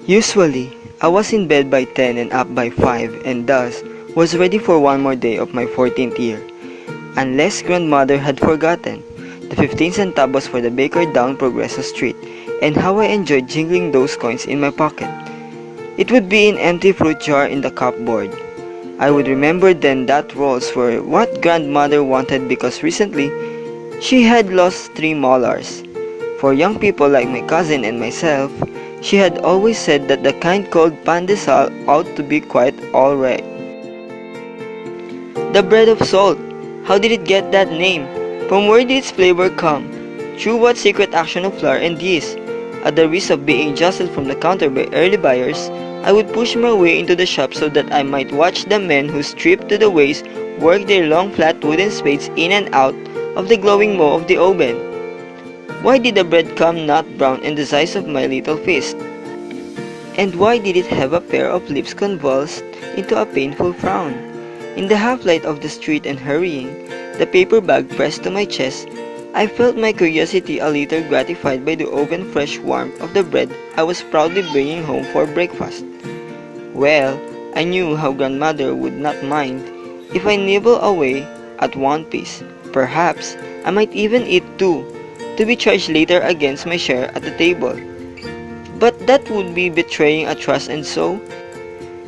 Usually, I was in bed by 10 and up by 5 and thus was ready for one more day of my 14th year. Unless grandmother had forgotten the 15 centavos for the baker down Progreso Street and how I enjoyed jingling those coins in my pocket. It would be an empty fruit jar in the cupboard. I would remember then that rolls were what grandmother wanted because recently she had lost 3 molars. For young people like my cousin and myself, she had always said that the kind called pandesal ought to be quite alright. The bread of salt. How did it get that name? From where did its flavor come? Through what secret action of flour and yeast? At the risk of being jostled from the counter by early buyers, I would push my way into the shop so that I might watch the men who stripped to the waist work their long flat wooden spades in and out of the glowing maw of the oven. Why did the bread come not brown and the size of my little fist? And why did it have a pair of lips convulsed into a painful frown? In the half-light of the street and hurrying, the paper bag pressed to my chest, I felt my curiosity a little gratified by the oven fresh warmth of the bread I was proudly bringing home for breakfast. Well, I knew how grandmother would not mind if I nibble away at one piece. Perhaps I might even eat 2, to be charged later against my share at the table. But that would be betraying a trust, and so,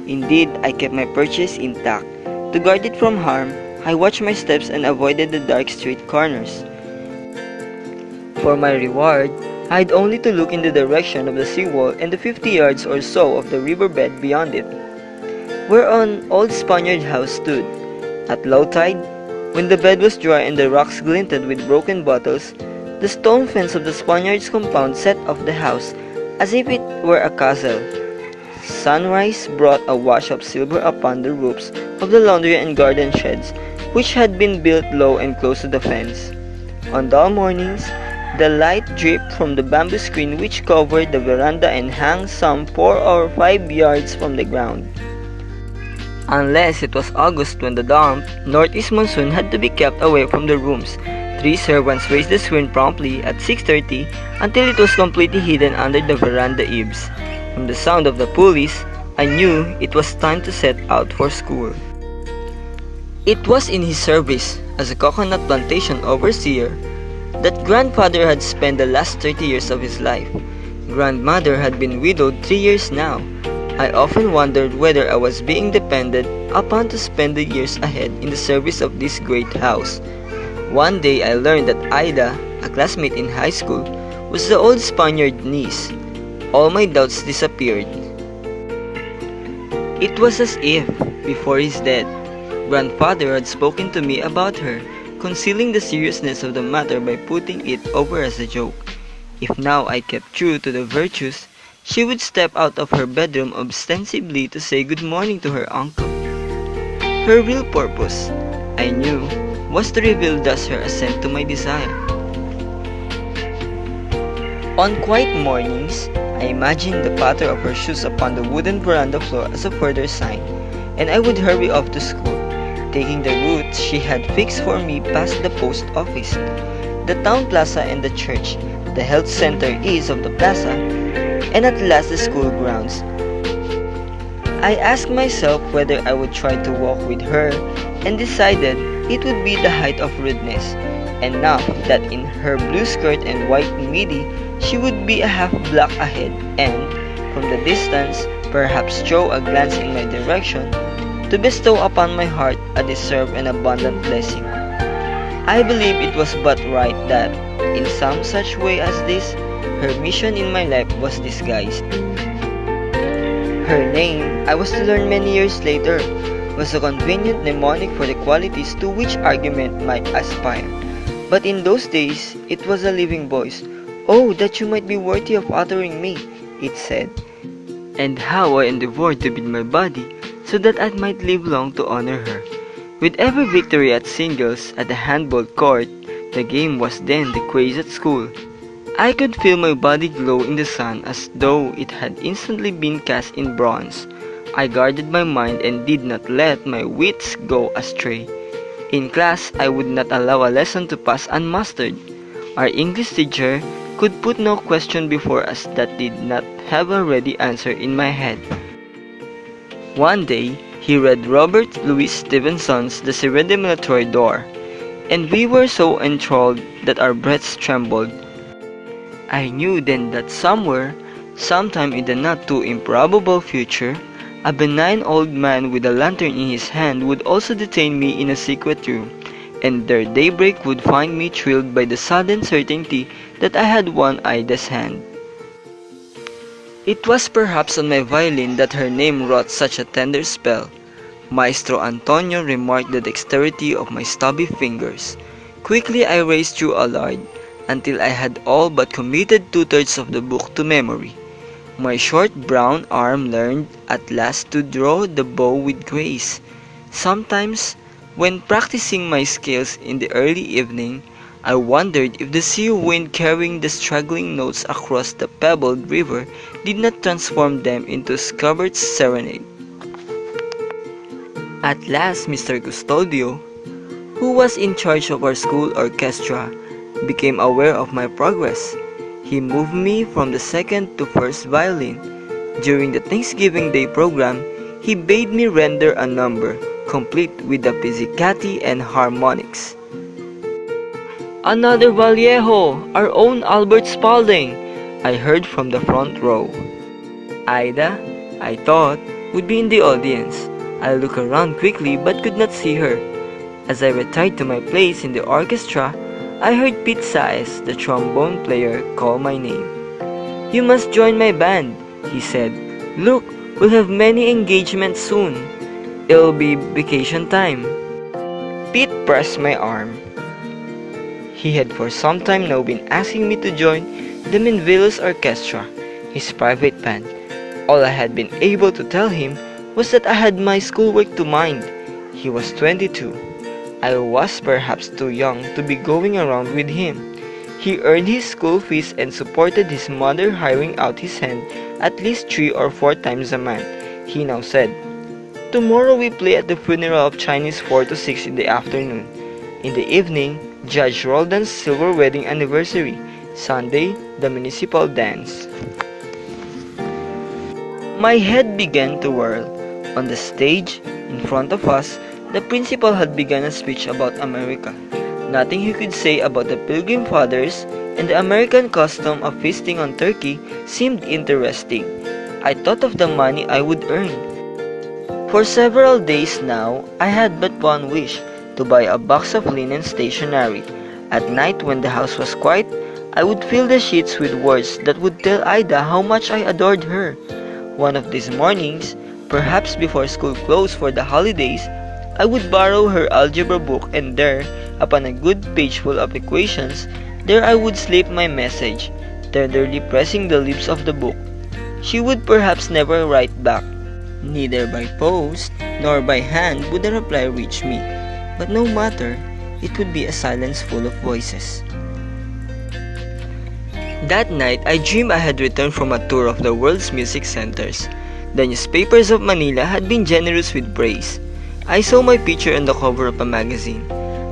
indeed, I kept my purchase intact. To guard it from harm, I watched my steps and avoided the dark street corners. For my reward, I had only to look in the direction of the seawall and the 50 yards or so of the riverbed beyond it, where an old Spaniard house stood. At low tide, when the bed was dry and the rocks glinted with broken bottles, the stone fence of the Spaniard's compound set off the house as if it were a castle. Sunrise brought a wash of silver upon the roofs of the laundry and garden sheds, which had been built low and close to the fence. On dull mornings, the light dripped from the bamboo screen which covered the veranda and hung some 4 or 5 yards from the ground. Unless it was August when the damp northeast monsoon had to be kept away from the rooms, 3 servants raised the screen promptly at 6:30 until it was completely hidden under the veranda eaves. From the sound of the pulleys, I knew it was time to set out for school. It was in his service as a coconut plantation overseer that grandfather had spent the last 30 years of his life. Grandmother had been widowed 3 years now. I often wondered whether I was being depended upon to spend the years ahead in the service of this great house. One day I learned that Ida, a classmate in high school, was the old Spaniard niece. All my doubts disappeared. It was as if, before his death, grandfather had spoken to me about her, concealing the seriousness of the matter by putting it over as a joke. If now I kept true to the virtues, she would step out of her bedroom ostensibly to say good morning to her uncle. Her real purpose, I knew, was to reveal thus her assent to my desire. On quiet mornings, I imagined the patter of her shoes upon the wooden veranda floor as a further sign, and I would hurry off to school, taking the route she had fixed for me past the post office, the town plaza and the church, the health center east of the plaza, and at last the school grounds. I asked myself whether I would try to walk with her, and decided it would be the height of rudeness, enough that in her blue skirt and white midi she would be a half block ahead and, from the distance, perhaps throw a glance in my direction to bestow upon my heart a deserved and abundant blessing. I believe it was but right that, in some such way as this, her mission in my life was disguised. Her name, I was to learn many years later, was a convenient mnemonic for the qualities to which argument might aspire. But in those days, it was a living voice. "Oh, that you might be worthy of uttering me," it said. And how I endeavored to build my body so that I might live long to honor her. With every victory at singles at the handball court, the game was then the craze at school. I could feel my body glow in the sun as though it had instantly been cast in bronze. I guarded my mind and did not let my wits go astray. In class, I would not allow a lesson to pass unmastered. Our English teacher could put no question before us that did not have a ready answer in my head. One day, he read Robert Louis Stevenson's The Redemptory Door, and we were so enthralled that our breaths trembled. I knew then that somewhere, sometime in the not too improbable future, a benign old man with a lantern in his hand would also detain me in a secret room, and their daybreak would find me thrilled by the sudden certainty that I had won Ida's hand. It was perhaps on my violin that her name wrought such a tender spell. Maestro Antonio remarked the dexterity of my stubby fingers. Quickly I raced through a yard until I had all but committed 2/3 of the book to memory. My short brown arm learned at last to draw the bow with grace. Sometimes, when practicing my scales in the early evening, I wondered if the sea wind carrying the straggling notes across the pebbled river did not transform them into Scubert's serenade. At last, Mr. Custodio, who was in charge of our school orchestra, became aware of my progress. He moved me from the second to first violin. During the Thanksgiving Day program, he bade me render a number, complete with the pizzicati and harmonics. "Another Vallejo, our own Albert Spaulding," I heard from the front row. Ida, I thought, would be in the audience. I looked around quickly but could not see her. As I retired to my place in the orchestra, I heard Pete Saez, the trombone player, call my name. "You must join my band," he said. "Look, we'll have many engagements soon. It'll be vacation time." Pete pressed my arm. He had for some time now been asking me to join the Menvelos Orchestra, his private band. All I had been able to tell him was that I had my schoolwork to mind. He was 22. I was perhaps too young to be going around with him. He earned his school fees and supported his mother hiring out his hand at least 3 or 4 times a month. He now said, "Tomorrow we play at the funeral of Chinese 4 to 6 in the afternoon. In the evening, Judge Roldan's silver wedding anniversary. Sunday, the municipal dance." My head began to whirl. On the stage, in front of us, the principal had begun a speech about America. Nothing he could say about the Pilgrim Fathers and the American custom of feasting on turkey seemed interesting. I thought of the money I would earn. For several days now, I had but one wish, to buy a box of linen stationery. At night when the house was quiet, I would fill the sheets with words that would tell Ida how much I adored her. One of these mornings, perhaps before school closed for the holidays, I would borrow her algebra book and there, upon a good page full of equations, there I would slip my message, tenderly pressing the leaves of the book. She would perhaps never write back. Neither by post nor by hand would the reply reach me, but no matter, it would be a silence full of voices. That night, I dreamed I had returned from a tour of the world's music centers. The newspapers of Manila had been generous with praise. I saw my picture on the cover of a magazine.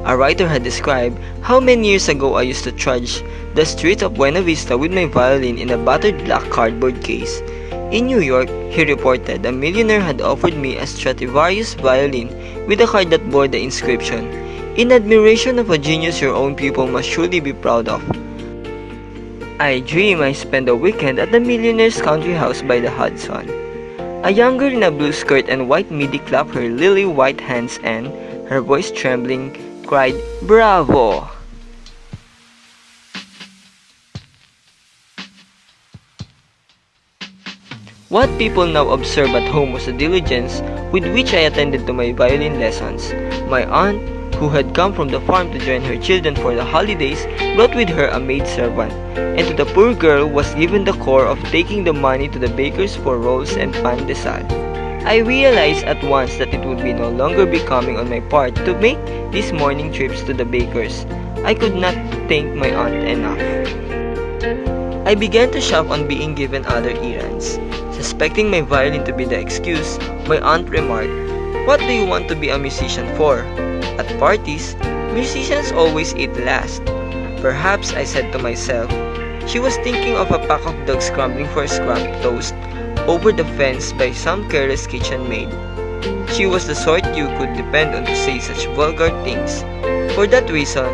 A writer had described how many years ago I used to trudge the streets of Buena Vista with my violin in a battered black cardboard case. In New York, he reported a millionaire had offered me a Stradivarius violin with a card that bore the inscription, "In admiration of a genius your own people must surely be proud of." I dream I spent a weekend at the millionaire's country house by the Hudson. A young girl in a blue skirt and white midi clapped her lily white hands and, her voice trembling, cried, "Bravo!" What people now observe at home was the diligence with which I attended to my violin lessons. My aunt, who had come from the farm to join her children for the holidays, brought with her a maidservant, and to the poor girl was given the chore of taking the money to the bakers for rolls and pan de sal. I realized at once that it would be no longer becoming on my part to make these morning trips to the bakers. I could not thank my aunt enough. I began to shock on being given other errands. Suspecting my violin to be the excuse, my aunt remarked, "What do you want to be a musician for? At parties, musicians always eat last." Perhaps, I said to myself, she was thinking of a pack of dogs scrambling for scrambled toast over the fence by some careless kitchen maid. She was the sort you could depend on to say such vulgar things. For that reason,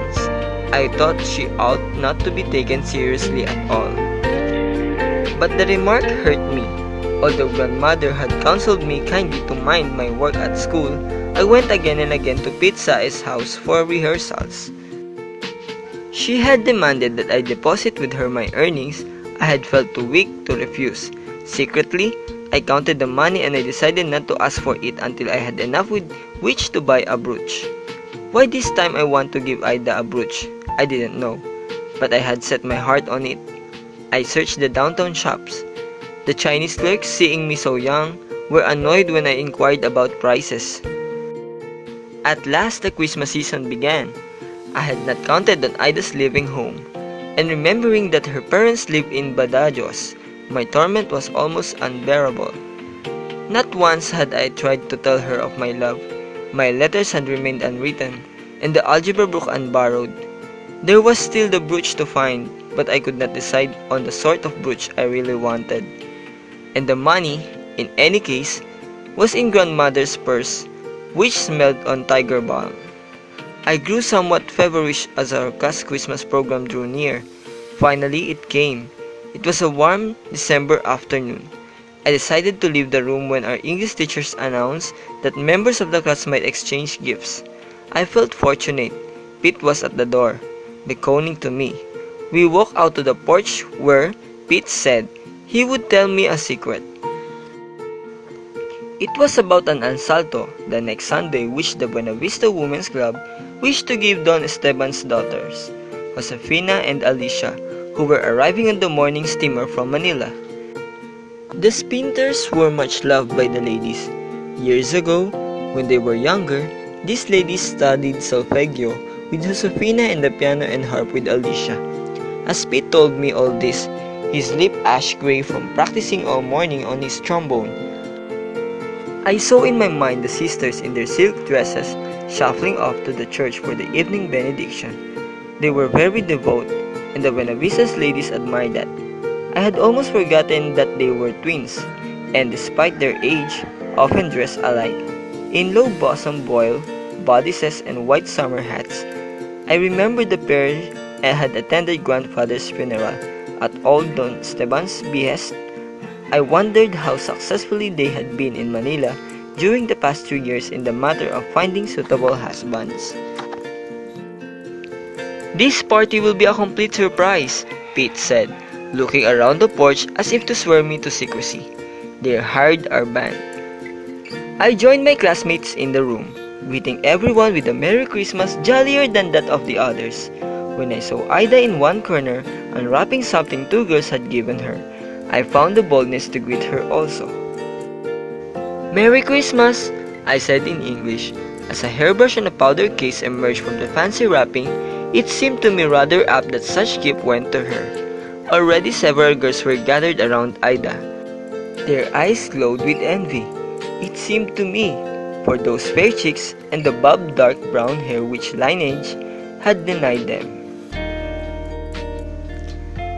I thought she ought not to be taken seriously at all. But the remark hurt me. Although grandmother had counseled me kindly to mind my work at school, I went again and again to Pizza's house for rehearsals. She had demanded that I deposit with her my earnings. I had felt too weak to refuse. Secretly, I counted the money and I decided not to ask for it until I had enough with which to buy a brooch. Why this time I want to give Ida a brooch, I didn't know, but I had set my heart on it. I searched the downtown shops. The Chinese clerks, seeing me so young, were annoyed when I inquired about prices. At last the Christmas season began. I had not counted on Ida's leaving home, and remembering that her parents lived in Badajoz, my torment was almost unbearable. Not once had I tried to tell her of my love. My letters had remained unwritten, and the algebra book unborrowed. There was still the brooch to find, but I could not decide on the sort of brooch I really wanted. And the money, in any case, was in grandmother's purse, which smelled on tiger balm. I grew somewhat feverish as our Christmas program drew near. Finally, it came. It was a warm December afternoon. I decided to leave the room when our English teachers announced that members of the class might exchange gifts. I felt fortunate. Pete was at the door, beckoning to me. We walked out to the porch where Pete said he would tell me a secret. It was about an ensalto the next Sunday which the Buena Vista Women's Club wished to give Don Esteban's daughters, Josefina and Alicia, who were arriving on the morning steamer from Manila. The Spinters were much loved by the ladies. Years ago, when they were younger, these ladies studied solfeggio with Josefina and the piano and harp with Alicia. As Pete told me all this, his lip ash gray from practicing all morning on his trombone. I saw in my mind the sisters in their silk dresses shuffling off to the church for the evening benediction. They were very devout, and the Buena Vista's ladies admired that. I had almost forgotten that they were twins, and despite their age, often dressed alike, in low-bosom boil, bodices, and white summer hats. I remembered the pair had attended grandfather's funeral at old Don Esteban's behest. I wondered how successfully they had been in Manila during the past 2 years in the matter of finding suitable husbands. "This party will be a complete surprise," Pete said, looking around the porch as if to swear me to secrecy. They hired our band. I joined my classmates in the room, greeting everyone with a Merry Christmas jollier than that of the others. When I saw Ida in one corner, unwrapping something 2 girls had given her, I found the boldness to greet her also. "Merry Christmas," I said in English. As a hairbrush and a powder case emerged from the fancy wrapping, it seemed to me rather apt that such gift went to her. Already several girls were gathered around Ida. Their eyes glowed with envy, it seemed to me, for those fair cheeks and the bobbed dark brown hair which lineage had denied them.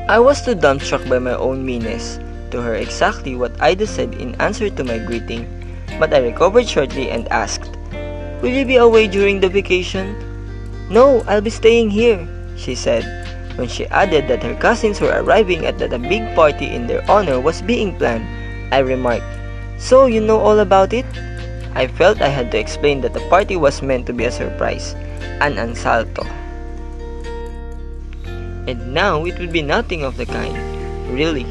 I was too dumbstruck by my own meanness to hear exactly what Ida said in answer to my greeting, but I recovered shortly and asked, "Will you be away during the vacation?" "No, I'll be staying here," she said. When she added that her cousins were arriving and that a big party in their honor was being planned, I remarked, "So you know all about it?" I felt I had to explain that the party was meant to be a surprise, an ensalto. And now it would be nothing of the kind. Really,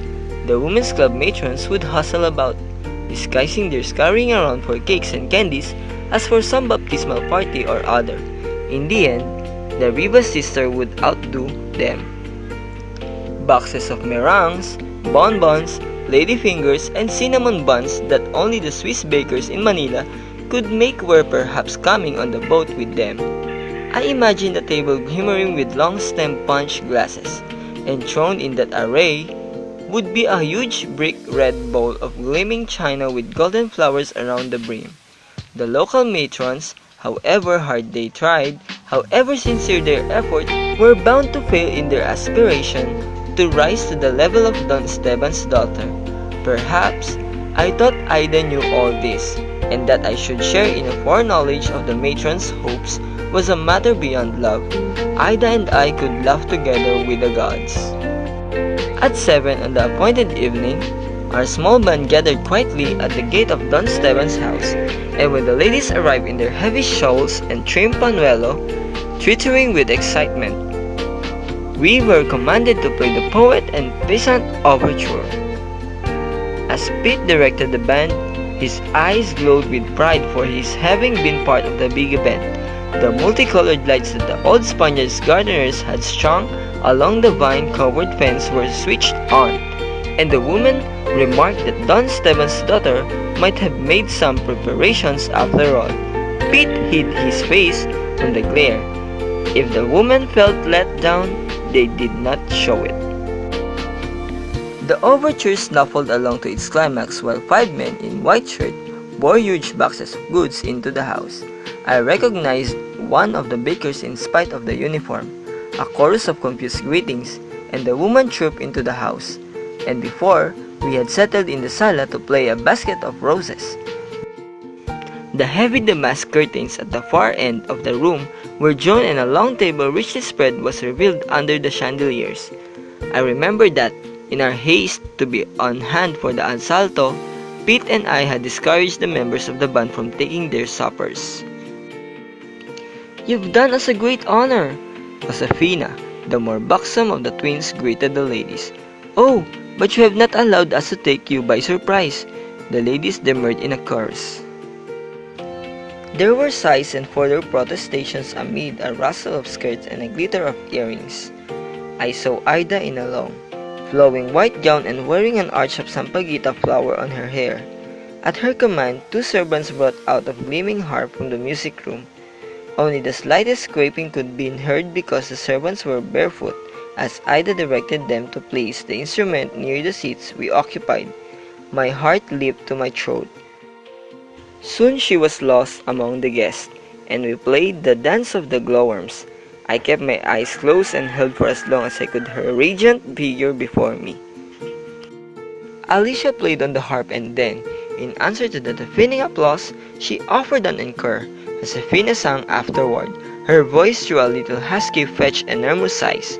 the women's club matrons would hustle about, disguising their scurrying around for cakes and candies as for some baptismal party or other. In the end, the Rivas sister would outdo them. Boxes of meringues, bonbons, ladyfingers, and cinnamon buns that only the Swiss bakers in Manila could make were perhaps coming on the boat with them. I imagined the table glimmering with long-stemmed punch glasses, and thrown in that array would be a huge brick red bowl of gleaming china with golden flowers around the brim. The local matrons, however hard they tried, however sincere their effort, were bound to fail in their aspiration to rise to the level of Don Esteban's daughter. Perhaps I thought Ida knew all this, and that I should share in a foreknowledge of the matron's hopes was a matter beyond love. Ida and I could laugh together with the gods. At 7 on the appointed evening, our small band gathered quietly at the gate of Don Esteban's house, and when the ladies arrived in their heavy shawls and trim panuelo, twittering with excitement, we were commanded to play the poet and peasant overture. As Pete directed the band, his eyes glowed with pride for his having been part of the big event. The multicolored lights that the old Spaniards gardeners had strung along the vine-covered fence were switched on, and the woman remarked that Don Esteban's daughter might have made some preparations after all. Pete hid his face from the glare. If the woman felt let down, they did not show it. The overture snuffled along to its climax while 5 men in white shirts bore huge boxes of goods into the house. I recognized one of the bakers in spite of the uniform. A chorus of confused greetings, and the woman trooped into the house. And before we had settled in the sala to play a basket of roses. The heavy damask curtains at the far end of the room were drawn and a long table richly spread was revealed under the chandeliers. I remember that, in our haste to be on hand for the assalto, Pete and I had discouraged the members of the band from taking their suppers. "You've done us a great honor," Josefina, the more buxom of the twins, greeted the ladies. "Oh, but you have not allowed us to take you by surprise," the ladies demurred in a chorus. There were sighs and further protestations amid a rustle of skirts and a glitter of earrings. I saw Ida in a long, flowing white gown and wearing an arch of sampaguita flower on her hair. At her command, 2 servants brought out a gleaming harp from the music room. Only the slightest scraping could be heard because the servants were barefoot, as Ida directed them to place the instrument near the seats we occupied. My heart leaped to my throat. Soon she was lost among the guests, and we played the Dance of the Glowworms. I kept my eyes closed and held for as long as I could her radiant figure before me. Alicia played on the harp, and then, in answer to the deafening applause, she offered an encore. Josefina sang afterward, her voice through a little husky fetched enormous sighs.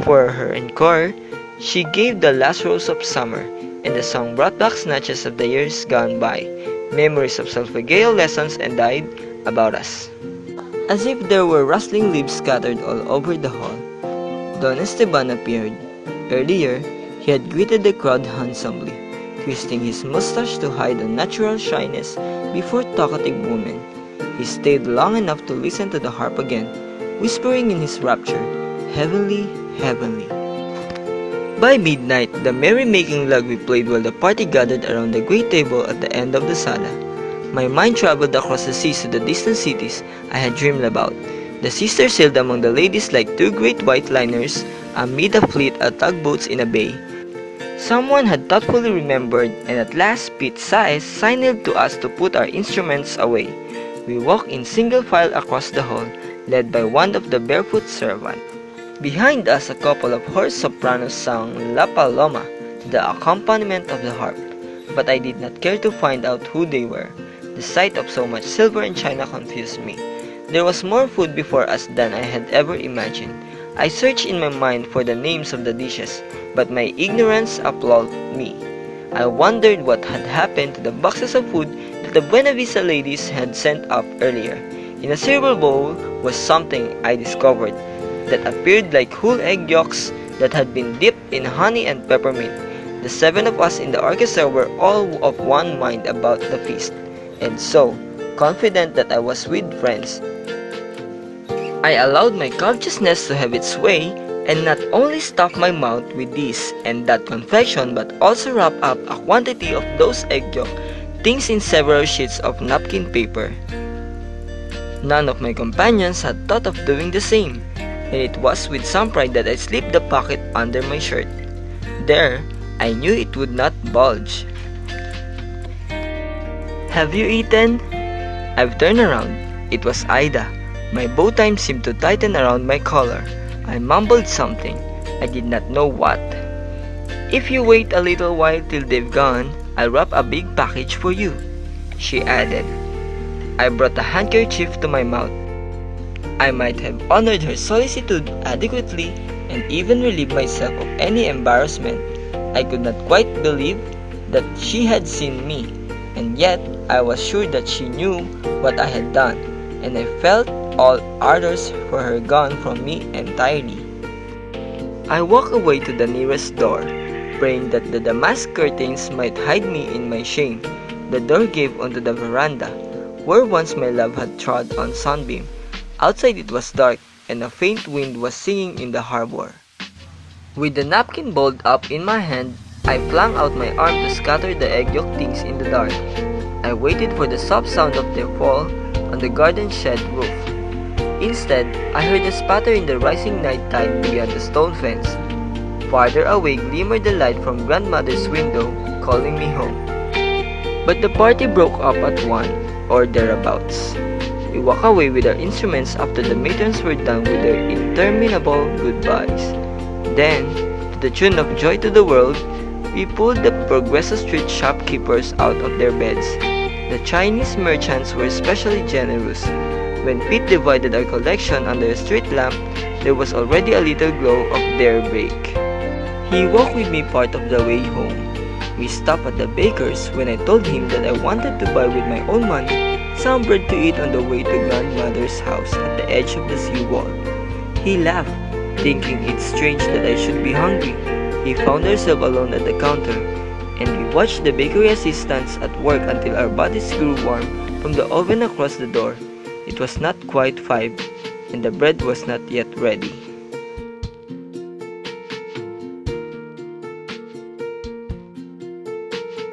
For her encore, she gave the last rose of summer, and the song brought back snatches of the years gone by, memories of solfeggio lessons and died about us. As if there were rustling leaves scattered all over the hall, Don Esteban appeared. Earlier, he had greeted the crowd handsomely, twisting his mustache to hide a natural shyness before talkative women. He stayed long enough to listen to the harp again, whispering in his rapture, "Heavenly, heavenly." By midnight, the merry-making lug we played while the party gathered around the great table at the end of the sala. My mind traveled across the seas to the distant cities I had dreamed about. The sisters sailed among the ladies like 2 great white liners amid a fleet of tugboats in a bay. Someone had thoughtfully remembered, and at last Pete signaled to us to put our instruments away. We walked in single file across the hall, led by one of the barefoot servants. Behind us, a couple of hoarse sopranos sang La Paloma to the accompaniment of the harp, but I did not care to find out who they were. The sight of so much silver and china confused me. There was more food before us than I had ever imagined. I searched in my mind for the names of the dishes, but my ignorance appalled me. I wondered what had happened to the boxes of food that the Buena Vista ladies had sent up earlier. In a silver bowl was something I discovered that appeared like whole egg yolks that had been dipped in honey and peppermint. The 7 of us in the orchestra were all of one mind about the feast, and so, confident that I was with friends, I allowed my covetousness to have its way, and not only stuffed my mouth with this and that confection, but also wrapped up a quantity of those egg yolk things in several sheets of napkin paper. None of my companions had thought of doing the same. and it was with some pride that I slipped the pocket under my shirt. There, I knew it would not bulge. "Have you eaten?" I've turned around. It was Ida. My bow tie seemed to tighten around my collar. I mumbled something. I did not know what. "If you wait a little while till they've gone, I'll wrap a big package for you," she added. I brought a handkerchief to my mouth. I might have honored her solicitude adequately and even relieved myself of any embarrassment. I could not quite believe that she had seen me, and yet I was sure that she knew what I had done, and I felt all ardors for her gone from me entirely. I walked away to the nearest door, praying that the damask curtains might hide me in my shame. The door gave onto the veranda, where once my love had trod on sunbeam. Outside it was dark, and a faint wind was singing in the harbor. With the napkin balled up in my hand, I flung out my arm to scatter the egg yolk things in the dark. I waited for the soft sound of their fall on the garden shed roof. Instead, I heard a spatter in the rising night tide beyond the stone fence. Farther away glimmered the light from grandmother's window, calling me home. But the party broke up at 1 or thereabouts. We walked away with our instruments after the matrons were done with their interminable goodbyes. Then, to the tune of Joy to the World, we pulled the Progreso Street shopkeepers out of their beds. The Chinese merchants were especially generous. When Pete divided our collection under a street lamp, there was already a little glow of their bake. He walked with me part of the way home. We stopped at the baker's when I told him that I wanted to buy with my own money some bread to eat on the way to grandmother's house at the edge of the seawall. He laughed, thinking it strange that I should be hungry. He found herself alone at the counter, and we watched the bakery assistants at work until our bodies grew warm from the oven across the door. It was not quite 5, and the bread was not yet ready.